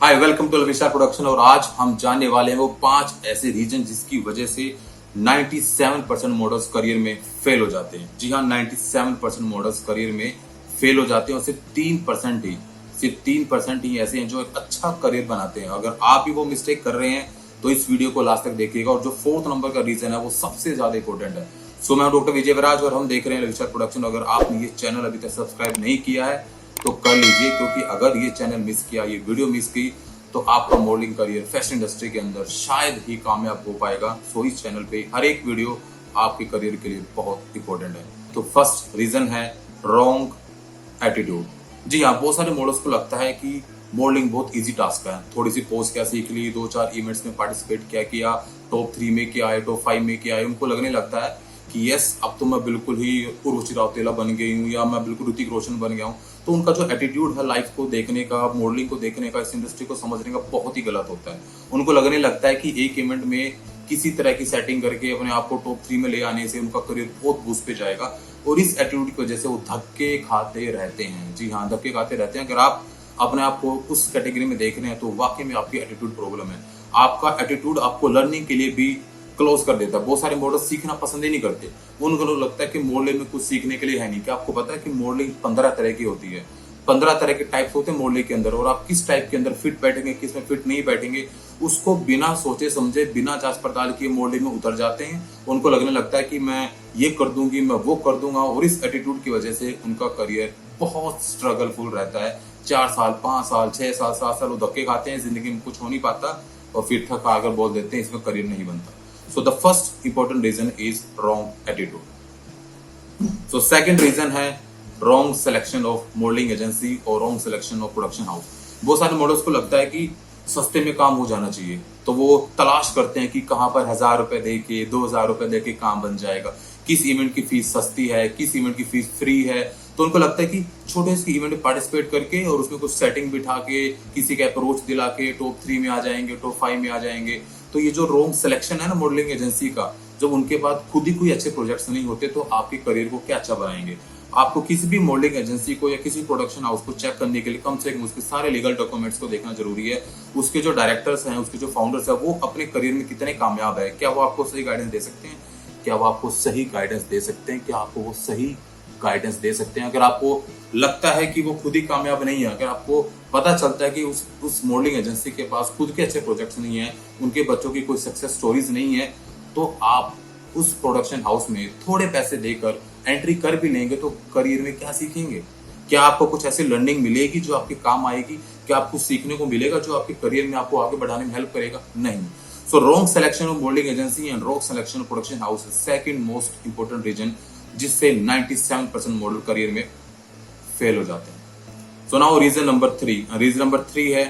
Hi, welcome to Vishal production. और आज हम जानने वाले हैं वो 5 ऐसे रीजन जिसकी वजह से 97% मॉडल्स करियर में फेल हो जाते हैं। जी हाँ, 97% मॉडल्स करियर में फेल हो जाते हैं और सिर्फ 3% ही ऐसे हैं जो एक अच्छा करियर बनाते हैं। अगर आप भी वो मिस्टेक कर रहे हैं तो इस वीडियो को लास्ट तक देखिएगा। और जो 4th नंबर का रीजन है वो सबसे ज्यादा इंपॉर्टेंट है। सो मैं डॉक्टर विजय विराज और हम देख रहे हैं विशाल प्रोडक्शन। अगर आपने ये चैनल अभी तक सब्सक्राइब नहीं किया है तो कर लीजिए, क्योंकि अगर ये चैनल मिस किया, ये वीडियो मिस की, तो आपका मॉडलिंग करियर फैशन इंडस्ट्री के अंदर शायद ही कामयाब हो पाएगा। सो इस चैनल पे हर एक वीडियो आपके करियर के लिए बहुत इंपॉर्टेंट है। तो फर्स्ट रीजन है रॉन्ग एटीट्यूड। जी हाँ, बहुत सारे मॉडल्स को लगता है कि मॉडलिंग बहुत इजी टास्क है। थोड़ी सी पोस्ट क्या सीख ली, 2-4 इवेंट्स में पार्टिसिपेट क्या किया, टॉप 3 में क्या आए, टॉप 5 में क्या आए, उनको लगने लगता है कि यस, अब तो मैं बिल्कुल ही उर्वशी रौतेला बन गई हूँ या मैं बिल्कुल ऋतिक रोशन बन गया हूँ। तो उनका जो एटीट्यूड है लाइफ को देखने का, मॉडलिंग को देखने का, इस इंडस्ट्री को समझने का बहुत ही गलत होता है। उनको लगने लगता है कि एक इवेंट में किसी तरह की सेटिंग करके अपने आप को टॉप 3 में ले आने से उनका करियर बहुत बूस्ट पे जाएगा। और इस एटीट्यूड की वजह से वो धक्के खाते रहते हैं। जी हाँ, धक्के खाते रहते हैं। अगर आप अपने आप को उस कैटेगरी में देख रहे हैं तो वाकई में आपकी एटीट्यूड प्रॉब्लम है। आपका एटीट्यूड आपको लर्निंग के लिए भी क्लोज कर देता है। बहुत सारे मॉडल सीखना पसंद ही नहीं करते। उनको लगता है कि मॉडलिंग में कुछ सीखने के लिए है नहीं। क्या आपको पता है कि मॉडलिंग 15 तरह की होती है। 15 तरह के टाइप्स होते हैं मॉडलिंग के अंदर, और आप किस टाइप के अंदर फिट बैठेंगे, किस में फिट नहीं बैठेंगे, उसको बिना सोचे समझे, बिना जांच पड़ताल किए मॉडलिंग में उतर जाते हैं। उनको लगने लगता है कि मैं ये कर दूंगी, मैं वो कर दूंगा, और इस एटीट्यूड की वजह से उनका करियर बहुत स्ट्रगलफुल रहता है। 4 साल, 5 साल, 6 साल, 7 साल वो धक्के खाते हैं, जिंदगी में कुछ हो नहीं पाता, और फिर थक आकर बोल देते हैं इसमें करियर नहीं बनता। So the first important reason is wrong attitude. So second reason है wrong selection of modeling agency और wrong selection of production house. बहुत सारे मॉडल्स को लगता है कि सस्ते में काम हो जाना चाहिए, तो वो तलाश करते हैं कि कहाँ पर 1000 रुपए दे के, 2000 रुपए दे के काम बन जाएगा, किस इवेंट की फीस सस्ती है, किस इवेंट की फीस फ्री है। तो उनको लगता है कि छोटे से इवेंट में पार्टिसिपेट करके और उसमें कुछ सेटिंग बिठा के, किसी का अप्रोच दिला के टॉप 3 में आ जाएंगे, टॉप 5 में आ जाएंगे। तो ये जो रॉन्ग सिलेक्शन है ना मॉडलिंग एजेंसी का, जब उनके पास खुद ही कोई अच्छे प्रोजेक्ट्स नहीं होते तो आपके करियर को क्या अच्छा बनाएंगे। आपको किसी भी मॉडलिंग एजेंसी को या किसी प्रोडक्शन हाउस को चेक करने के लिए कम से कम उसके सारे लीगल डॉक्यूमेंट्स को देखना जरूरी है। उसके जो डायरेक्टर्स हैं, उसके जो फाउंडर्स हैं, वो अपने करियर में कितने कामयाब है, क्या वो आपको सही गाइडेंस दे सकते हैं, क्या वो आपको सही गाइडेंस दे सकते हैं, क्या आपको वो सही गाइडेंस दे सकते हैं। अगर आपको लगता है कि वो खुद ही कामयाब नहीं है, अगर आपको पता चलता है कि उस मॉडलिंग एजेंसी के पास खुद के अच्छे प्रोजेक्ट्स नहीं है, उनके बच्चों की कोई सक्सेस स्टोरीज नहीं है, तो आप उस प्रोडक्शन हाउस में थोड़े पैसे देकर एंट्री कर भी लेंगे तो करियर में क्या सीखेंगे? क्या आपको कुछ ऐसी लर्निंग मिलेगी जो आपके काम आएगी? क्या आपको सीखने को मिलेगा जो आपके करियर में आपको आगे बढ़ाने में हेल्प करेगा? नहीं। So wrong selection of modelling agency and wrong selection of production house second most important reason, जिससे 97% मॉडल करियर में फेल हो जाते हैं। सो नाउ रीजन नंबर 3 है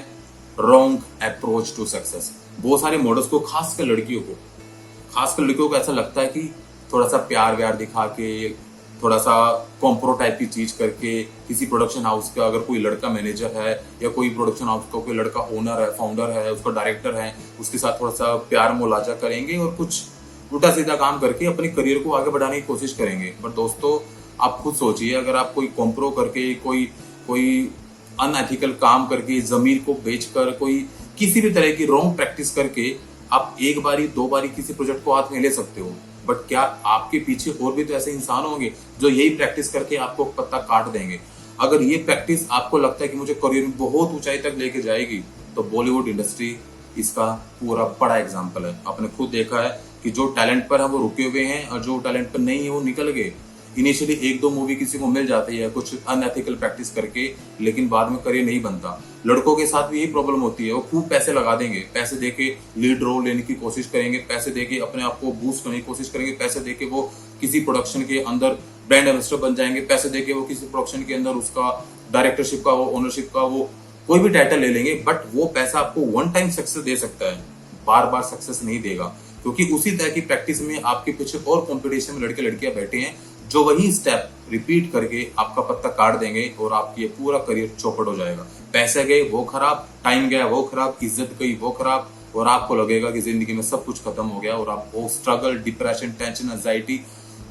रॉन्ग अप्रोच टू सक्सेस। बहुत सारे मॉडल्स को, खासकर लड़कियों को ऐसा लगता है कि थोड़ा सा प्यार व्यार दिखा के, थोड़ा सा कॉम्प्रो टाइप की चीज करके, किसी प्रोडक्शन हाउस का अगर कोई लड़का मैनेजर है या कोई प्रोडक्शन हाउस का कोई लड़का ओनर है, फाउंडर है, उसका डायरेक्टर है, उसके साथ थोड़ा सा प्यार मुलाजा करेंगे और कुछ उल्टा सीधा काम करके अपने करियर को आगे बढ़ाने की कोशिश करेंगे। बट दोस्तों, आप खुद सोचिए, अगर आप कोई कॉम्प्रो करके, कोई अनएथिकल काम करके, जमीर को बेचकर, कोई किसी भी तरह की रॉन्ग प्रैक्टिस करके आप एक बारी 2 बारी किसी प्रोजेक्ट को हाथ में ले सकते हो, बट क्या आपके पीछे और भी तो ऐसे इंसान होंगे जो यही प्रैक्टिस करके आपको पत्ता काट देंगे। अगर ये प्रैक्टिस आपको लगता है कि मुझे करियर में बहुत ऊंचाई तक लेके जाएगी, तो बॉलीवुड इंडस्ट्री इसका पूरा बड़ा एग्जाम्पल है। आपने खुद देखा है कि जो टैलेंट पर है वो रुके हुए हैं, और जो टैलेंट पर नहीं है वो निकल गए। इनिशियली 1-2 मूवी किसी को मिल जाती है कुछ अनएथिकल प्रैक्टिस करके, लेकिन बाद में करियर नहीं बनता। लड़कों के साथ भी यही प्रॉब्लम होती है। वो खूब पैसे लगा देंगे, पैसे देके लीड रोल लेने की कोशिश करेंगे, पैसे देके अपने आप को बूस्ट करने की कोशिश करेंगे, पैसे देके वो किसी प्रोडक्शन के अंदर ब्रांड एम्बेसडर बन जाएंगे, पैसे देके वो किसी प्रोडक्शन के अंदर उसका डायरेक्टरशिप का, वो ओनरशिप का, वो कोई भी टाइटल ले लेंगे। बट वो पैसा आपको वन टाइम सक्सेस दे सकता है, बार बार सक्सेस नहीं देगा, क्योंकि उसी तरह की प्रैक्टिस में आपके पीछे और कंपटीशन में लड़के लड़कियां बैठे हैं जो वही स्टेप रिपीट करके आपका पत्ता काट देंगे और आपकी ये पूरा करियर चौपट हो जाएगा। पैसे गए वो खराब, टाइम गया वो खराब, इज्जत गई वो खराब, और आपको लगेगा कि जिंदगी में सब कुछ खत्म हो गया, और आप वो स्ट्रगल, डिप्रेशन, टेंशन, एंजाइटी,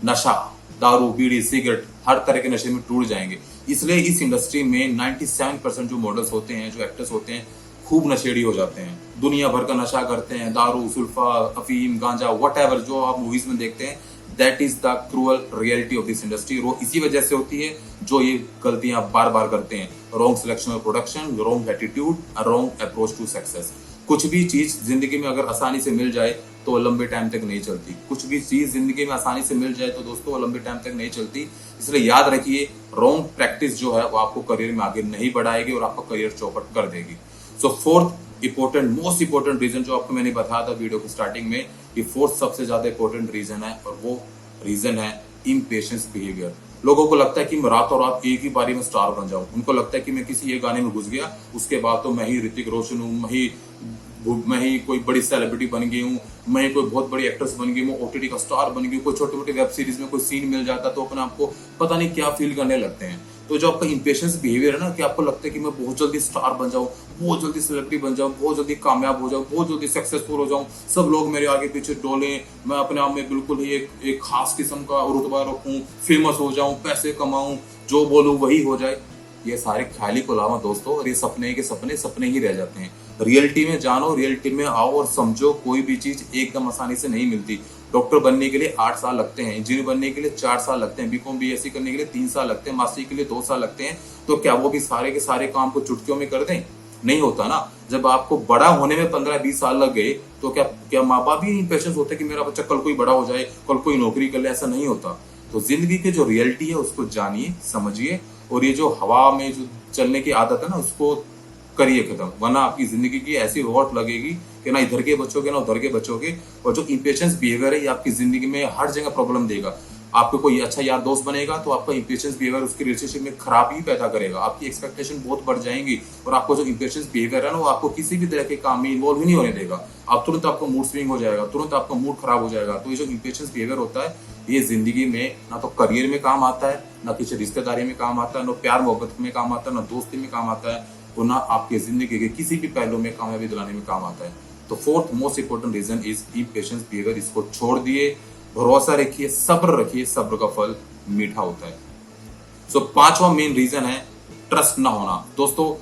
नशा, दारू, बीड़ी, सिगरेट, हर तरह के नशे में टूट जाएंगे। इसलिए इस इंडस्ट्री में 97% जो मॉडल्स होते हैं, जो एक्टर्स होते हैं, खूब नशेड़ी हो जाते हैं, दुनिया भर का नशा करते हैं, दारू, सुल्फा, अफीम, गांजा, व्हाटएवर जो आप मूवीज में देखते हैं, that is the cruel reality of this industry. वो इसी वजह से होती है जो ये गलतियां बार बार करते हैं। Wrong selection of production, wrong attitude, wrong approach to success. कुछ भी चीज जिंदगी में अगर आसानी से मिल जाए तो वो लंबे टाइम तक नहीं चलती। कुछ भी चीज जिंदगी में आसानी से मिल जाए तो दोस्तों वो लंबे टाइम तक नहीं चलती। इसलिए याद रखिए, रॉन्ग प्रैक्टिस जो है वो आपको करियर में आगे नहीं बढ़ाएगी और आपका करियर चौपट कर देगी। So fourth important, most important reason जो आपको मैंने बताया था वीडियो की स्टार्टिंग में, ये फोर्थ सबसे ज्यादा इंपॉर्टेंट रीजन है और वो रीजन है इम्पेशंस बिहेवियर। लोगों को लगता है कि मैं रातों रात एक ही बारी में स्टार बन जाऊं। उनको लगता है कि मैं किसी एक गाने में घुस गया, उसके बाद तो मैं ही ऋतिक रोशन हूं, मैं ही कोई बड़ी सेलिब्रिटी बन गई हूँ, मैं ही कोई बहुत बड़ी एक्ट्रेस बन गई हूँ, ओटीटी का स्टार बन गई हूँ। कोई छोटी मोटी वेब सीरीज में कोई सीन मिल जाता तो अपने आपको पता नहीं क्या फील करने लगते हैं। तो जो आपका इम्पेशंस बिहेवियर है ना, कि आपको लगता है कि मैं बहुत जल्दी स्टार बन जाऊं, बहुत जल्दी सेलिब्रिटी बन जाऊं, बहुत जल्दी कामयाब हो जाऊं, बहुत जल्दी सक्सेसफुल हो जाऊं, सब लोग मेरे आगे पीछे डोले, मैं अपने आप में बिल्कुल ही एक खास किस्म का रुतबा रखूं, फेमस हो जाऊं, पैसे कमाऊं, जो बोलूं वही हो जाए। ये सारे ख्याली को अलावा दोस्तों, और ये सपने के सपने ही रह जाते हैं। रियलिटी में जानो, रियलिटी में आओ और समझो, कोई भी चीज एकदम आसानी से नहीं मिलती। डॉक्टर बनने के लिए 8 साल लगते हैं, इंजीनियर बनने के लिए 4 साल लगते हैं, बीकॉम बीएससी करने के लिए 3 साल लगते हैं, मास्टरी के लिए 2 साल लगते हैं। तो क्या वो भी सारे के सारे काम को चुटकियों में कर दें? नहीं होता ना। जब आपको बड़ा होने में 15-20 साल लग गए तो क्या माँ बाप भी पेशेंस होते कि मेरा बच्चा कल कोई बड़ा हो जाए, कल कोई नौकरी कर ले? ऐसा नहीं होता। तो जिंदगी की जो रियलिटी है उसको जानिए, समझिए, और ये जो हवा में जो चलने की आदत है ना, उसको करिए खत्म, वरना आपकी जिंदगी की ऐसी रोट लगेगी कि ना इधर के बचोगे ना उधर के बचोगे। और जो इम्पेशंस बिहेवियर है ये आपकी जिंदगी में हर जगह प्रॉब्लम देगा। आपको कोई अच्छा यार दोस्त बनेगा तो आपका इम्पेशंस बिहेवियर उसकी रिलेशनशिप में खराबी पैदा करेगा, आपकी एक्सपेक्टेशन बहुत बढ़ जाएंगी, और आपको जो इम्पेशंस बिहेवियर है ना वो आपको किसी भी तरह के काम में इन्वॉल्व ही नहीं होने देगा। आप तुरंत आपका मूड स्विंग हो जाएगा, तुरंत आपका मूड खराब हो जाएगा। तो ये जो इम्पेशंस बिहेवियर होता है ये जिंदगी में ना तो करियर में काम आता है, ना किसी रिश्तेदारी में काम आता है, ना प्यार मोहब्बत में काम आता है, ना दोस्ती में काम आता है, और ना आपके जिंदगी के किसी भी पहलू में कामयाबी दिलाने में काम आता है। तो fourth most important reason is impatience behaviour. इसको छोड़ दिए, भरोसा रखिए, सब्र रखिए, सब्र का फल मीठा होता है। सो पांचवा मेन रीजन है ट्रस्ट ना होना। दोस्तों,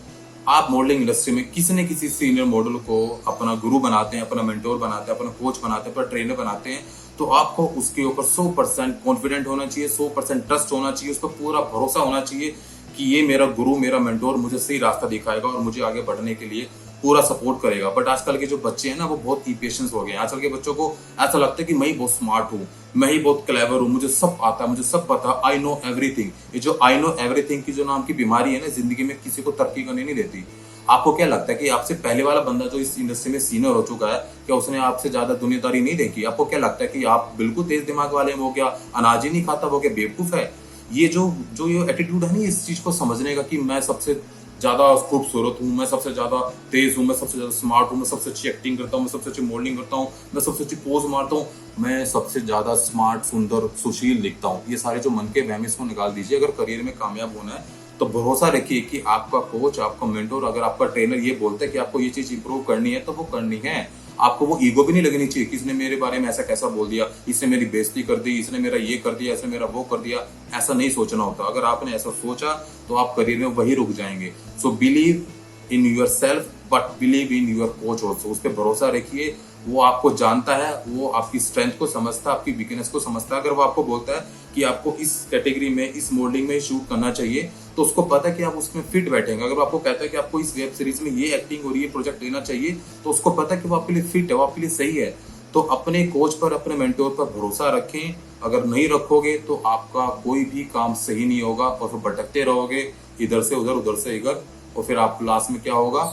आप मॉडलिंग इंडस्ट्री में किसी न किसी सीनियर मॉडल को अपना गुरु बनाते हैं, अपना मेंटोर बनाते हैं, अपना कोच बनाते हैं, अपना ट्रेनर बनाते हैं, तो आपको उसके ऊपर 100% कॉन्फिडेंट होना चाहिए, 100% ट्रस्ट होना चाहिए, उस पर पूरा भरोसा होना चाहिए कि ये मेरा गुरु, मेरा मेंटोर मुझे सही रास्ता दिखाएगा और मुझे आगे बढ़ने के लिए पूरा सपोर्ट करेगा। बट आजकल के जो बच्चे हैं ना वो बहुत इम्पेशंस हो गए हैं। आजकल के बच्चों को ऐसा लगता है कि मैं ही बहुत स्मार्ट हूँ, मैं ही बहुत क्लेवर हूँ, मुझे सब आता है, मुझे सब पता, आई नो एवरीथिंग। ये जो आई नो एवरीथिंग की जो नाम की बीमारी है ना, जिंदगी में किसी को तरक्की करने नहीं देती। आपको क्या लगता है कि आपसे पहले वाला बंदा जो इस इंडस्ट्री में सीनियर हो चुका है, क्या उसने आपसे ज्यादा दुनियादारी नहीं देखी? आपको क्या लगता है कि आप बिल्कुल तेज दिमाग वाले हैं, वो क्या अनाज ही नहीं खाता, वो क्या बेवकूफ है? ये जो ये एटीट्यूड है ना, इस चीज को समझने का कि मैं सबसे ज्यादा खूबसूरत हूँ, मैं सबसे ज्यादा तेज हूँ, मैं सबसे ज्यादा स्मार्ट हूँ, मैं सबसे अच्छी एक्टिंग करता हूँ, मैं सबसे अच्छी मॉडलिंग करता हूँ, मैं सबसे अच्छी पोज मारता हूँ, मैं सबसे ज्यादा स्मार्ट, सुंदर, सुशील दिखता हूँ। ये सारे जो मन के वहम इसको निकाल दीजिए। अगर करियर में कामयाब होना है तो भरोसा रखिए कि आपका कोच, आपका मेंटोर, अगर आपका ट्रेनर ये बोलता है कि आपको ये चीज इंप्रूव करनी है तो वो करनी है। आपको वो ईगो भी नहीं लगनी चाहिए कि इसने मेरे बारे में ऐसा कैसा बोल दिया, इसने मेरी बेइज्जती कर दी, इसने मेरा ये कर दिया, इसने मेरा वो कर दिया। ऐसा नहीं सोचना होता। अगर आपने ऐसा सोचा तो आप करियर में वही रुक जाएंगे। So believe in yourself but believe in your coach also. उस पर भरोसा रखिए, वो आपको जानता है, वो आपकी स्ट्रेंथ को समझता है, आपकी वीकनेस को समझता है। अगर वो आपको बोलता है कि आपको इस कैटेगरी में, इस मॉडलिंग में शूट करना चाहिए, तो उसको पता है कि आप उसमें फिट बैठेंगे। अगर वो आपको कहता है कि आपको इस वेब सीरीज में ये एक्टिंग और ये प्रोजेक्ट लेना चाहिए, तो उसको पता है कि वो आपके लिए फिट है, वो आपके लिए सही है। तो अपने कोच पर, अपने मेंटोर पर भरोसा रखें। अगर नहीं रखोगे तो आपका कोई भी काम सही नहीं होगा और फिर भटकते रहोगे, इधर से उधर, उधर से इधर, और फिर आप लास्ट में क्या होगा?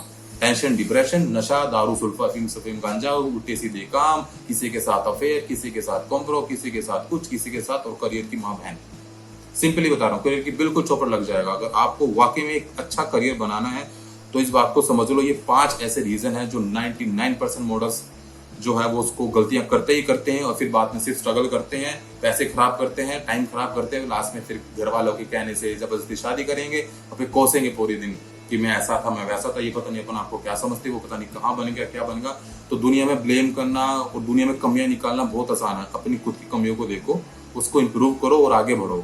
टेंशन, डिप्रेशन, नशा, दारू, सुल्फा, अफीम, गांजा, उल्टे सीधे काम, किसी के साथ अफेयर, किसी के साथ कॉम्प्रो, किसी के साथ कुछ, किसी के साथ, और करियर की मां बहन। सिंपली बता रहा हूँ, करियर की बिल्कुल चौपट लग जाएगा। अगर आपको वाकई में एक अच्छा करियर बनाना है तो इस बात को समझ लो। ये 5 ऐसे रीजन है जो 99% मॉडल्स जो है वो उसको गलतियां करते ही करते हैं, और फिर बाद में सिर्फ स्ट्रगल करते हैं, पैसे खराब करते हैं, टाइम खराब करते हैं, लास्ट में फिर घर वालों के कहने से जबरदस्ती शादी करेंगे और फिर कोसेंगे पूरे दिन कि मैं ऐसा था, मैं वैसा था। ये पता नहीं अपन आपको क्या समझते, वो पता नहीं कहाँ बन गया, क्या बन गया। तो दुनिया में ब्लेम करना और दुनिया में कमियां निकालना बहुत आसान है। अपनी खुद की कमियों को देखो, उसको इंप्रूव करो और आगे बढ़ो।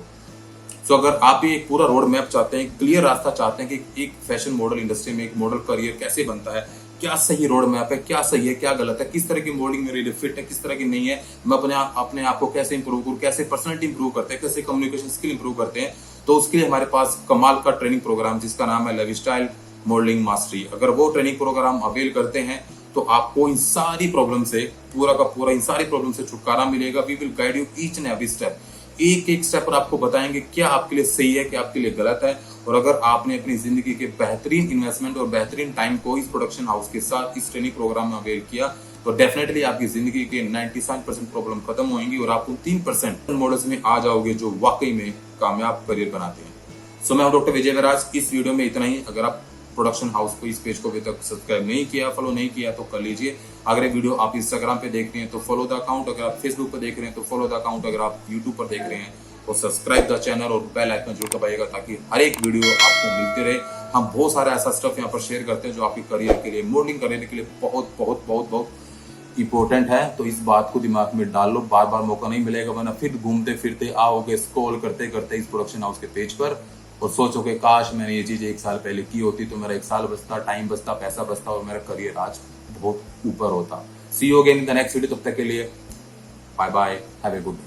सो अगर आप भी एक पूरा रोड मैप चाहते हैं, क्लियर रास्ता चाहते हैं कि एक फैशन मॉडल इंडस्ट्री में एक मॉडल करियर कैसे बनता है, क्या सही रोड मैप है, क्या सही है, क्या गलत है, किस तरह की मॉडलिंग मेरे लिए फिट है, किस तरह की नहीं है, मैं अपने आप को कैसे इंप्रूव करूं, कैसे पर्सनैलिटी इंप्रूव करते हैं, कैसे कम्युनिकेशन स्किल इंप्रूव करते हैं, तो उसके लिए हमारे पास कमाल का ट्रेनिंग प्रोग्राम जिसका नाम है लाइफस्टाइल मॉडलिंग मास्टरी। अगर वो ट्रेनिंग प्रोग्राम अवेल करते हैं तो आपको इन सारी प्रॉब्लम से पूरा का पूरा इन सारी प्रॉब्लम से छुटकारा मिलेगा। We will guide you each and every step, एक एक स्टेप पर आपको बताएंगे क्या आपके लिए सही है, क्या आपके लिए गलत है। और अगर आपने अपनी जिंदगी के बेहतरीन इन्वेस्टमेंट और बेहतरीन टाइम को इस प्रोडक्शन हाउस के साथ इस ट्रेनिंग प्रोग्राम में अवेल किया तो डेफिनेटली आपकी जिंदगी के 97% प्रॉब्लम खत्म होंगी और आप उन 3% मॉडल्स में आ जाओगे जो वाकई में कामयाब करियर बनाते हैं। सो मैं हूं डॉक्टर विजय विराज। इस वीडियो में इतना ही। अगर आप प्रोडक्शन हाउस को इस पेज को अभी तक सब्सक्राइब नहीं किया, फॉलो नहीं किया तो कर लीजिए। अगर ये वीडियो आप इंस्टाग्राम पे देख रहे हैं तो फॉलो द अकाउंट, अगर आप फेसबुक पे देख रहे हैं तो फॉलो द अकाउंट, अगर आप यूट्यूब पर देख रहे हैं तो सब्सक्राइब द चैनल और बेल आइकन जरूर दबाइएगा ताकि हर एक वीडियो आपको मिलते रहे। हम बहुत सारा ऐसा स्टफ यहाँ पर शेयर करते हैं जो आपके करियर के लिए, मॉडलिंग करियर के लिए बहुत बहुत बहुत बहुत इंपॉर्टेंट है। तो इस बात को दिमाग में डाल लो, बार बार मौका नहीं मिलेगा, वरना फिर घूमते फिरते आओगे स्क्रॉल करते करते इस प्रोडक्शन हाउस के पेज पर और सोचोगे काश मैंने ये चीज 1 साल पहले की होती तो मेरा 1 साल बचता, टाइम बचता, पैसा बचता और मेरा करियर आज बहुत ऊपर होता। See you again in the next video. तब तक के लिए bye bye, have a good day.